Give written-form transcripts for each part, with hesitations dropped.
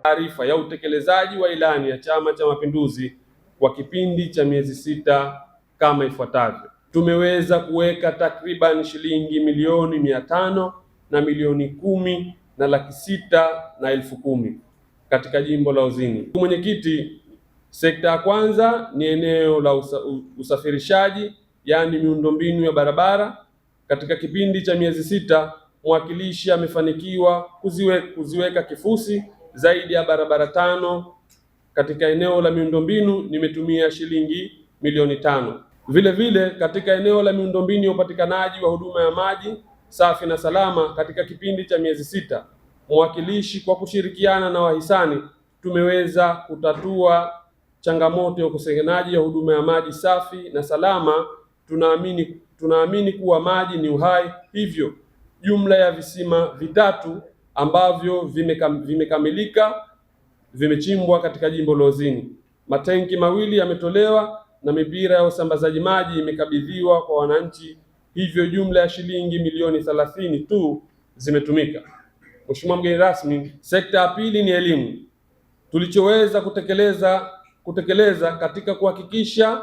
taarifa ya utekelezaji wa ilani ya Chama cha Mapinduzi kwa kipindi cha miezi sita kama ifuatavyo. Tumeweza kuweka takriban shilingi milioni 500 na milioni 10 na laki 6 na elfu 10 katika jimbo la Uzini. Mwenyekiti, sekta ya kwanza ni eneo la usafirishaji, yaani miundombinu ya barabara. Katika kipindi cha miezi sita, mwakilishi amefanikiwa kuziweka kifusi zaidi ya barabara 5. Katika eneo la miundombinu nimetumia shilingi milioni 5. Vile vile katika eneo la miundombinu ya upatikanaji wa huduma ya maji safi na salama, katika kipindi cha miezi sita, mwakilishi kwa kushirikiana na wahisani tumeweza kutatua changamoto ya ukosekanaji wa huduma ya maji safi na salama. Tunaamini kuwa maji ni uhai, hivyo jumla ya visima 3 ambavyo vimekamilika vimechimbwa katika jimbo la Uzini. Matenki 2 yametolewa na mipira ya usambazaji maji imekabidhiwa kwa wananchi, hivyo jumla ya shilingi milioni 30 tu zimetumika. Mheshimiwa mgeni rasmi, sekta ya pili ni elimu. Tulichoweza kutekeleza katika kuhakikisha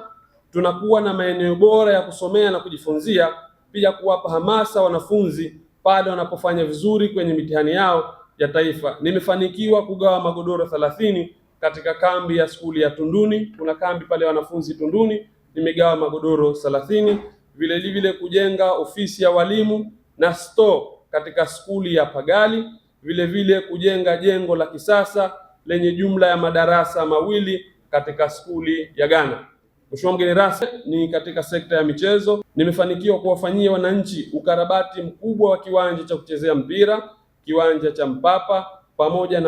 tunakuwa na maeneo bora ya kusomea na kujifunzia, pia kuwapa hamasa wanafunzi pale wanapofanya vizuri kwenye mitihani yao ya taifa. Nimefanikiwa kugawa magodoro 30 katika kambi ya skuli ya Tunduni. Kuna kambi pale wanafunzi Tunduni, nimegawa magodoro 30. Vile vile kujenga ofisi ya walimu na store katika skuli ya Pagali. Vile vile kujenga jengo la kisasa lenye jumla ya madarasa 2 katika skuli ya Ghana. Mheshimiwa mgeni rasmi, ni katika sekta ya michezo, nimefanikiwa kuwafanyia wananchi ukarabati mkubwa wa kiwanja cha kuchezea mpira, kiwanja cha Mpapa, pamoja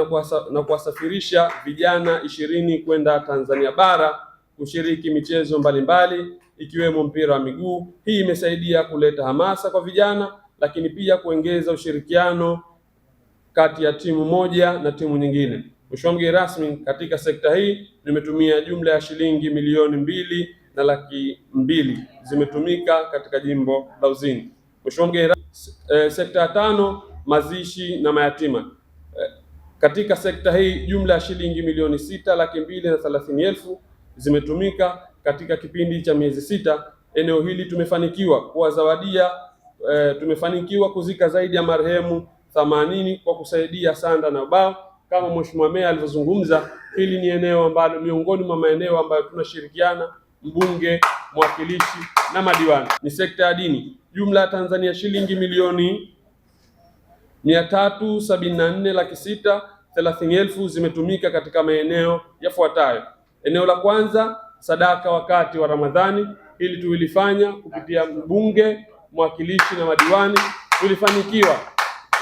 na kuwasafirisha vijana 20 kwenda Tanzania bara kushiriki michezo mbalimbali ikiwemo mpira wa miguu. Hii imesaidia kuleta hamasa kwa vijana, lakini pia kuongeza ushirikiano kati ya timu moja na timu nyingine. Mheshimiwa mgeni rasmi, katika sekta hii nimetumia jumla ya shilingi milioni 2 na laki 2 zimetumika katika jimbo la Uzini. Mheshimiwa mgeni rasmi, sekta ya 5, mazishi na mayatima. Katika sekta hii jumla ya shilingi milioni 6 laki 2 na 30,000 zimetumika katika kipindi cha miezi sita. Eneo hili tumefanikiwa kuwazawadia, tumefanikiwa kuzika zaidi ya marehemu 80 kwa kusaidia sanda na ubao. Kama Mheshimiwa Meya alivyozungumza, hili ni eneo ambalo miongoni mwa maeneo ambayo tunashirikiana mbunge, mwakilishi na madiwani. Ni sekta ya dini, jumla ya Tanzania shilingi milioni 374 laki 6 30,000 zimetumika katika maeneo yafuatayo. Eneo la kwanza, sadaka wakati wa Ramadhani. Hili tulifanya kupitia mbunge, mwakilishi na madiwani. Tulifanikiwa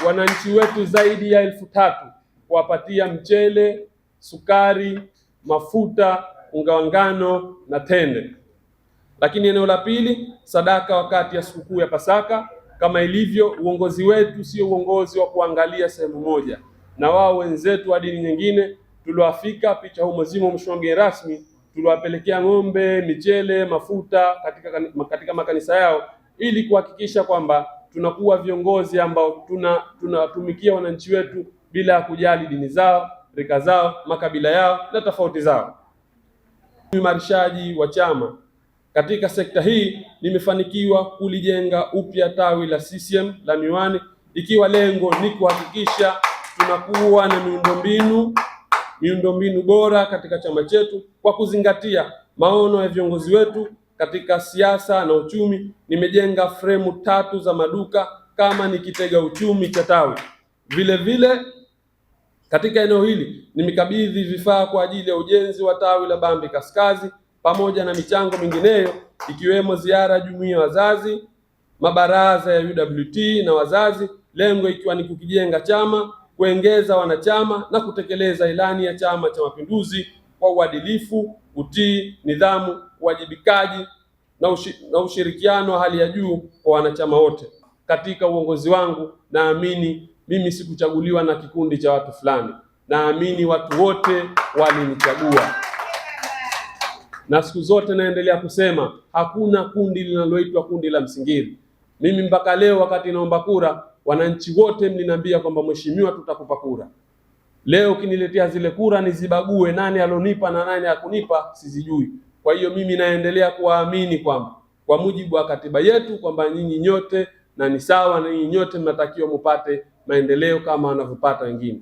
wananchi wetu zaidi ya 3,000 kuwapatia mchele, sukari, mafuta, unga wa ngano na tende. Lakini eneo la pili, sadaka wakati ya sikukuu ya Pasaka. Kama ilivyo, uongozi wetu sio uongozi wa kuangalia sehemu moja, na wao wenzetu wa dini nyingine tuliwafika picha humo zimo. Mheshimiwa mgeni rasmi, tuliwapelekea ng'ombe, michele, mafuta katika makanisa yao ili kuhakikisha kwamba tunakuwa viongozi ambao tunatumikia wananchi wetu bila ya kujali dini zao, rika zao, makabila yao na tofauti zao. Uimarishaji wa chama. Katika sekta hii nimefanikiwa kulijenga upya tawi la CCM la Miwani, ikiwa lengo ni kuhakikisha tunakuwa na miundombinu bora katika chama chetu kwa kuzingatia maono ya viongozi wetu katika siasa na uchumi. Nimejenga fremu 3 za maduka kama ni kitega uchumi cha tawi. Vile vile katika eneo hili nimekabidhi vifaa kwa ajili ya ujenzi wa tawi la Bambi Kaskazi pamoja na michango mingineyo ikiwemo ziara ya jumuiya wazazi, mabaraza ya UWT na wazazi, lengo ikiwa ni kukijenga chama, kuongeza wanachama na kutekeleza ilani ya Chama cha Mapinduzi kwa uadilifu, utii, nidhamu, uwajibikaji na ushirikiano wa hali ya juu kwa wanachama wote. Katika uongozi wangu naamini mimi sikuchaguliwa na kikundi cha watu fulani, naamini watu wote walinichagua. Na siku zote naendelea kusema hakuna kundi linaloitwa kundi la Msingiri. Mimi mpaka leo wakati naomba kura, wananchi wote mliniambia kwamba mheshimiwa, tutakupa kura. Leo ukiniletea zile kura nizibague nani alonipa na nani hakunipa, sizijui. Kwa hiyo mimi naendelea kuwaamini kwamba kwa mujibu wa katiba yetu kwamba nyinyi nyote na ni sawa, na nyinyi nyote mnatakiwa mupate maendeleo kama wanavyopata wengine.